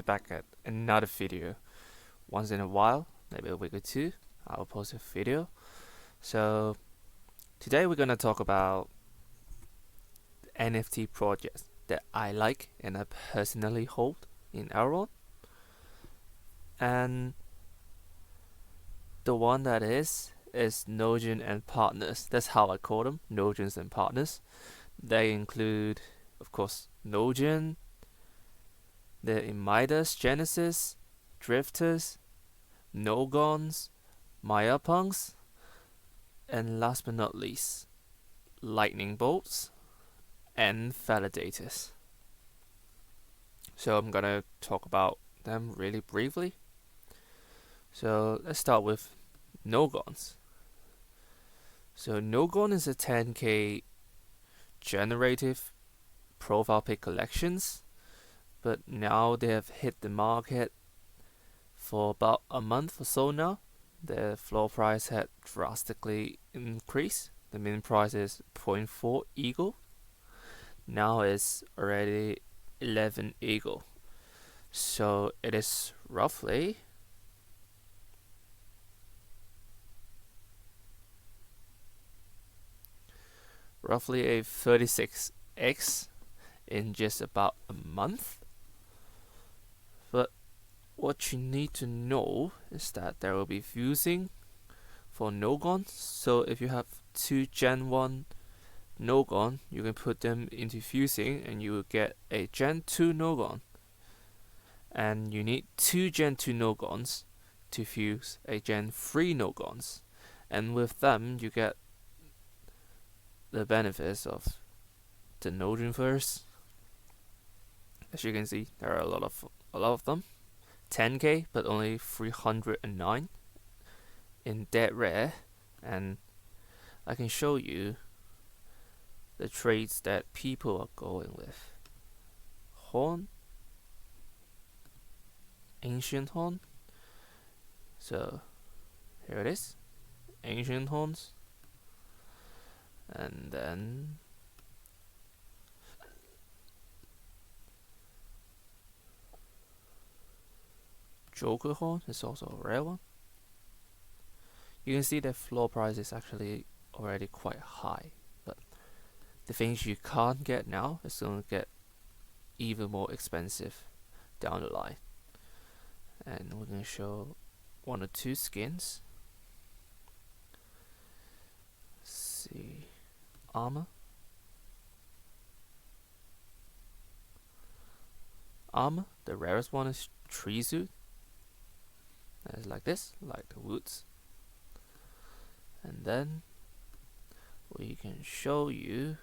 back at another video. Once in a while, maybe a week or two, I'll post a video. So today we're gonna talk about NFT projects that I like and I personally hold in elrond, and the one that is Gnogen and partners. That's how I call them, Gnogens and partners. They include, of course, Gnogen, the emidas, Genesis, drifters, Gnogons, maiarpunks, and last but not least, lightning bolts and validators. So I'm gonna talk about them really briefly. So let's start with Gnogons. So Gnogon is a 10k generative profile pic collections, but now they have hit the market for about a month or so now. The floor price had drastically increased. The min price is 0.4 egld. Now it's already 11 egld. So it is roughly a 36x in just about a month. But what you need to know is that there will be fusing for Gnogon. So if you have two Gen 1 Gnogon, you can put them into fusing and you will get a Gen 2 Gnogon. And you need two Gen 2 Gnogons to fuse a Gen 3 Gnogons. And with them, you get the benefits of the Gnogenverse. As you can see, there are a lot of them. 10k, but only 309 in dead rare, and I can show you the traits that people are going with. Horn, ancient horn. So here it is, ancient horns, and then Joker horn is also a rare one. You can see the floor price is actually already quite high, but the things you can't get now is going to get even more expensive down the line. And we're going to show one or two skins. Let's see, armor. The rarest one is tree suit. It's like this, like the woods. And then we can show you,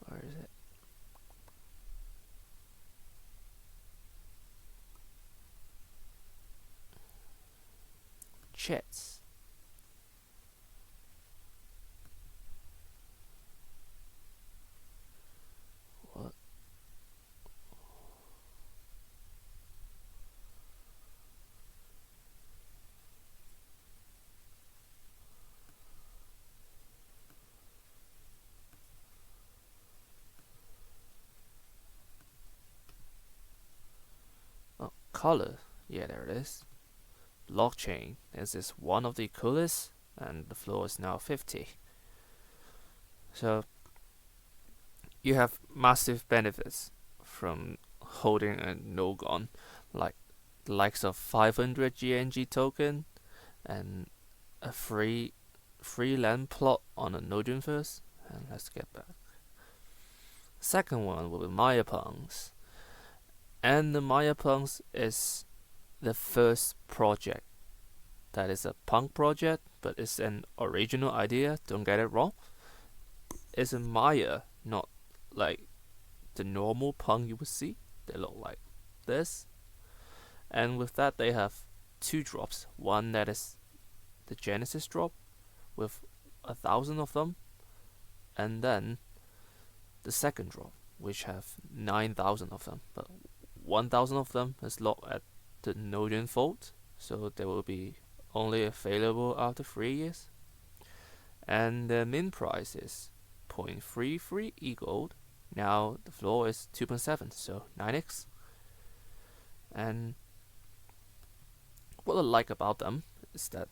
where is it? Chets. What? Oh, color. Yeah, there it is. Blockchain. This is one of the coolest, and the floor is now 50. So you have massive benefits from holding a Gnogon, like the likes of 500 GNG token and a free land plot on a Gnogenverse. And let's get back. Second one will be maiarpunks, and the maiarpunks is the first project that is a punk project, but it's an original idea. Don't get it wrong. It's a Maya, not like the normal punk you would see. They look like this, and with that they have two drops. One that is the Genesis drop with 1,000 of them, and then the second drop which have 9,000 of them, but 1,000 of them is locked at the Gnogen Fold, so they will be only available after 3 years. And the min price is 0.33 egld. Now the floor is 2.7, so 9x. And what I like about them is that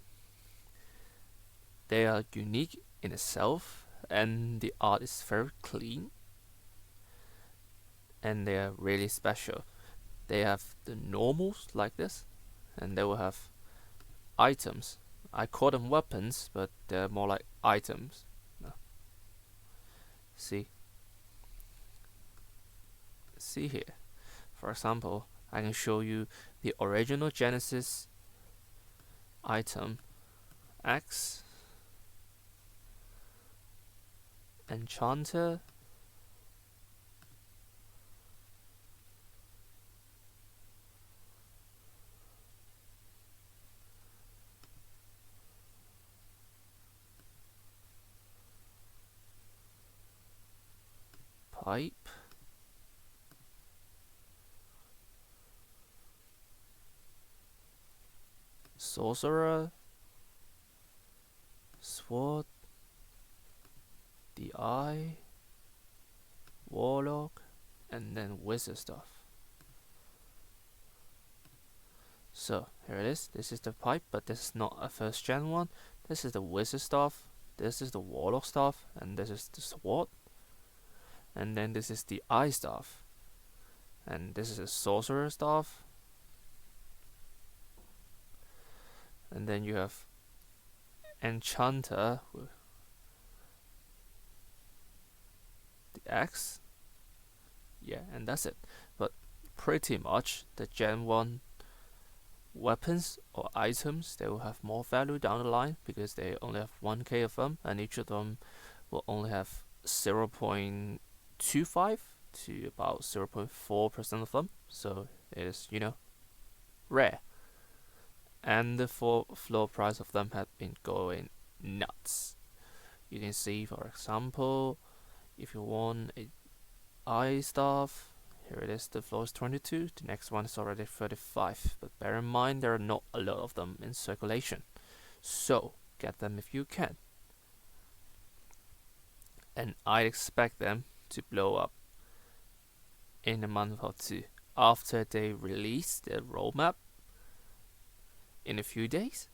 they are unique in itself, and the art is very clean, and they are really special. They have the normals like this, and they will have items. I call them weapons, but they're more like items. No. See here. For example, I can show you the original Genesis item X Enchanter Pipe Sorcerer Sword the Eye Warlock, and then Wizard stuff. So here it is. This is the pipe, but this is not a first gen one. This is the Wizard stuff, this is the Warlock stuff, and this is the Sword. And then this is the Eye stuff, and this is the Sorcerer stuff. And then you have Enchanter with the X. Yeah, and that's it. But pretty much the Gen 1 weapons or items, they will have more value down the line because they only have 1k of them, and each of them will only have 0.25 to about 0.4% of them. So it is, rare. And the floor price of them had been going nuts. You can see, for example, if you want a eye stuff, here it is, the floor is 22, the next one is already 35, but bear in mind there are not a lot of them in circulation, so get them if you can. And I expect them to blow up in a month or two after they release their roadmap in a few days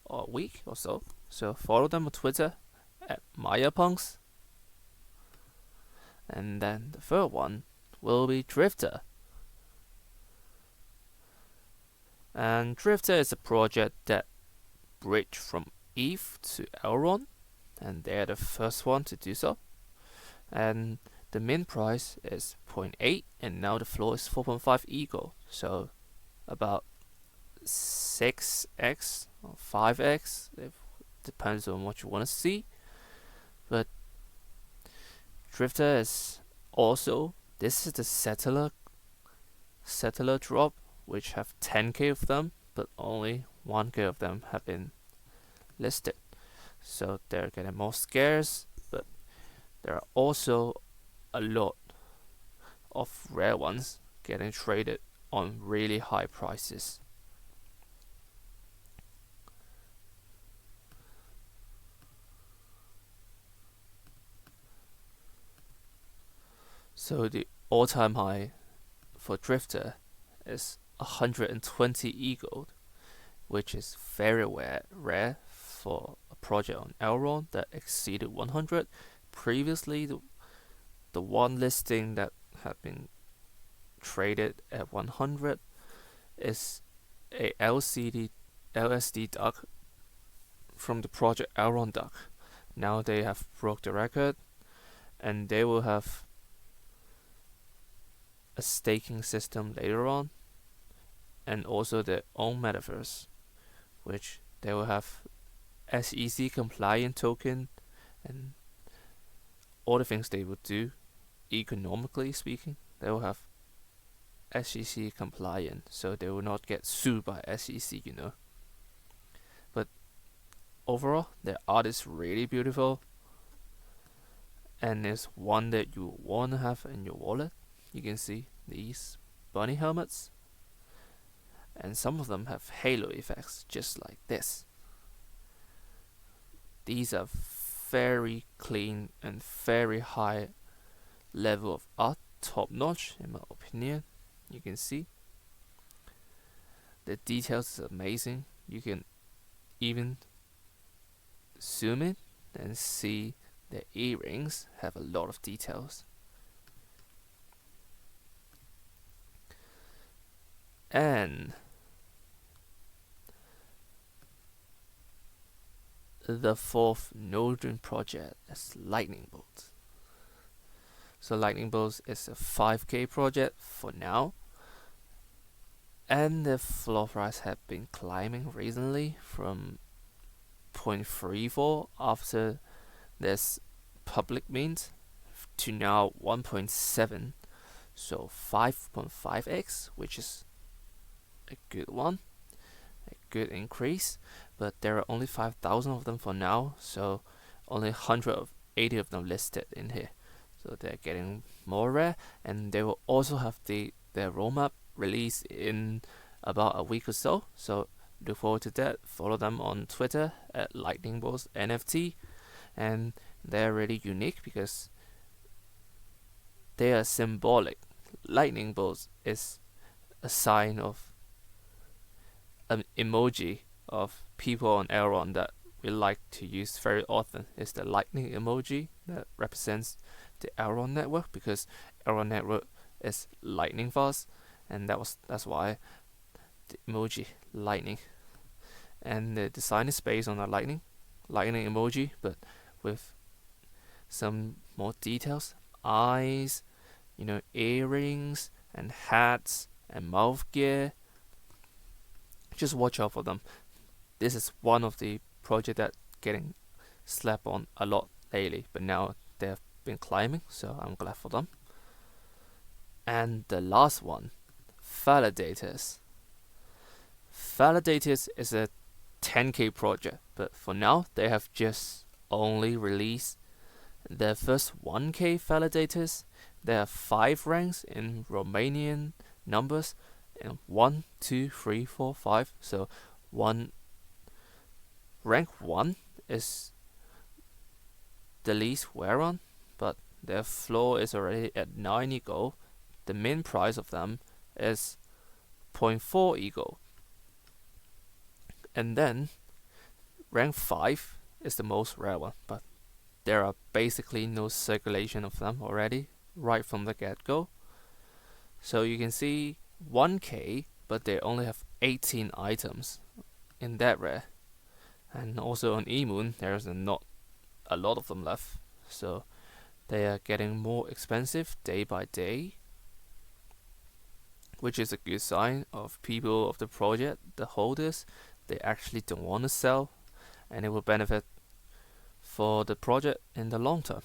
or a week or so. So follow them on Twitter at maiarpunks. And then the third one will be Drifter. And Drifter is a project that bridged from ETH to elrond, and they're the first one to do so. And the min price is 0.8, and now the floor is 4.5 egld, so about 6x or 5x, it depends on what you want to see. But Drifter is also, this is the settler drop, which have 10k of them, but only 1k of them have been listed, so they're getting more scarce. But there are also a lot of rare ones getting traded on really high prices. So the all-time high for Drifter is 120 egld, which is very rare for a project on elrond that exceeded 100. Previously, the one listing that had been traded at 100 is a LSD duck from the project elrond duck. Now they have broke the record, and they will have a staking system later on, and also their own metaverse, which they will have SEC compliant token and all the things they would do, economically speaking. They will have SEC compliant, so they will not get sued by SEC, But overall, their art is really beautiful, and it's one that you want to have in your wallet. You can see these bunny helmets, and some of them have halo effects just like this. These are very clean and very high level of art, top notch in my opinion. You can see the details is amazing. You can even zoom in and see the earrings have a lot of details. And the fourth Gnogen project is lightning bolts. So lightning bolts is a 5k project for now, and the floor price have been climbing recently from 0.34 after this public mint to now 1.7, so 5.5x, which is a good one, a good increase. But there are only 5,000 of them for now, so only 180 of them listed in here. So they're getting more rare, and they will also have their roadmap release in about a week or so. So look forward to that. Follow them on Twitter at Lightning NFT, and they're really unique because they are symbolic. Lightning bolts is a sign of an emoji of people on elrond that we like to use very often. Is the lightning emoji that represents the elrond network, because elrond network is lightning fast, and that's why the emoji lightning. And the design is based on a lightning emoji, but with some more details, eyes, earrings and hats and mouth gear. Just watch out for them. This is one of the projects that getting slapped on a lot lately, but now they've been climbing, so I'm glad for them. And the last one, validators. Validators is a 10k project, but for now they have just only released their first 1k validators. There are 5 ranks in Romanian numbers, and 1, 2, 3, 4, 5. So rank 1 is the least wear on, but their floor is already at 9 ego. The min price of them is 0.4 ego. And then rank 5 is the most rare one, but there are basically no circulation of them already right from the get-go. So you can see 1k, but they only have 18 items in that rare. And also on eMoon, there's not a lot of them left, so they are getting more expensive day by day, which is a good sign of people of the project, the holders. They actually don't want to sell, and it will benefit for the project in the long term.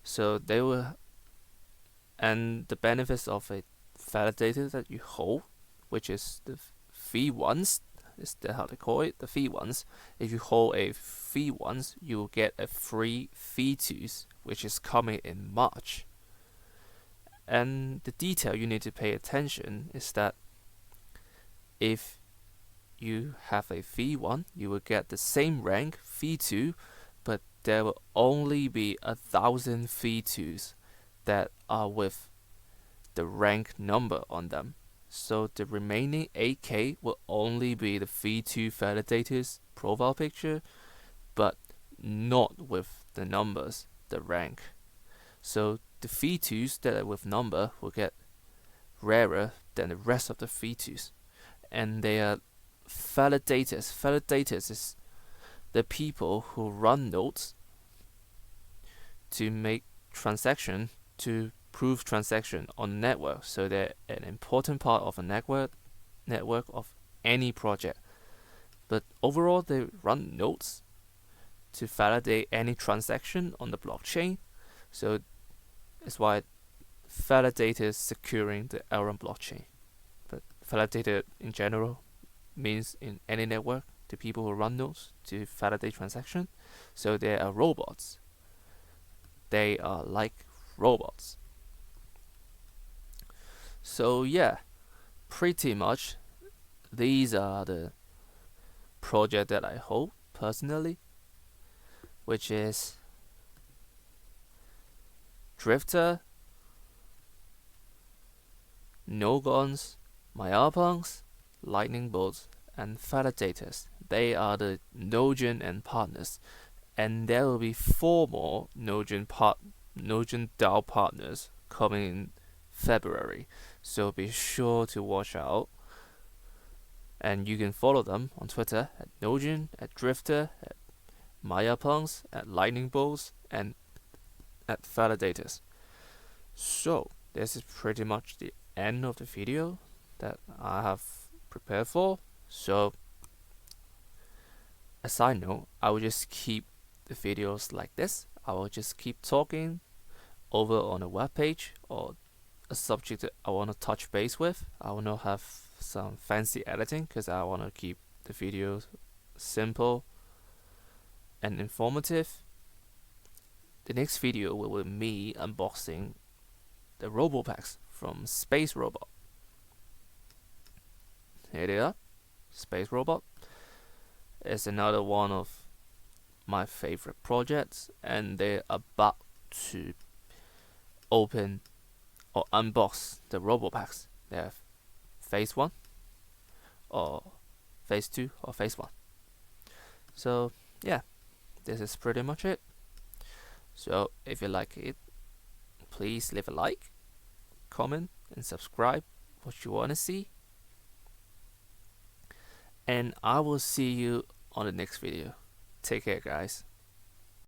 So they will, and the benefits of a validator that you hold, which is the V1s, is that how they call it, the V1s. If you hold a V1s, you will get a free V2s, which is coming in March. And the detail you need to pay attention is that if you have a V1, you will get the same rank V2, but there will only be 1,000 V2s that are with the rank number on them. So the remaining 8k will only be the V2 validators profile picture, but not with the numbers, the rank. So the V2s that are with number will get rarer than the rest of the V2s. And they are validators. Validators is the people who run nodes to make transaction, to prove transaction on the network. So they're an important part of a network of any project. But overall, they run nodes to validate any transaction on the blockchain. So it's why validators securing the elrond blockchain. But validator in general means in any network, the people who run nodes to validate transaction. So they are robots. They are like robots. So yeah, pretty much these are the project that I hope personally, which is drifter, gnogons, maiarpunks, lightning bolts, and validators. They are the Gnogen and partners, and there will be 4 more Gnogen DAO partners coming in February. So be sure to watch out, and you can follow them on Twitter at Gnogen, at Drifter, at maiarpunks, at lightning bolts, and at validators. So this is pretty much the end of the video that I have prepared for. So a side note, I will just keep the videos like this. I will just keep talking over on a web page or a subject that I want to touch base with. I will not have some fancy editing because I want to keep the videos simple and informative. The next video will be me unboxing the Robo Packs from Space Robot. Here they are. Space Robot is another one of my favorite projects, and they're about to open or unbox the Robo Packs. They have phase 1 or phase 2 or phase 1. So yeah, this is pretty much it. So if you like it, please leave a like, comment, and subscribe what you want to see. And I will see you on the next video. Take care, guys.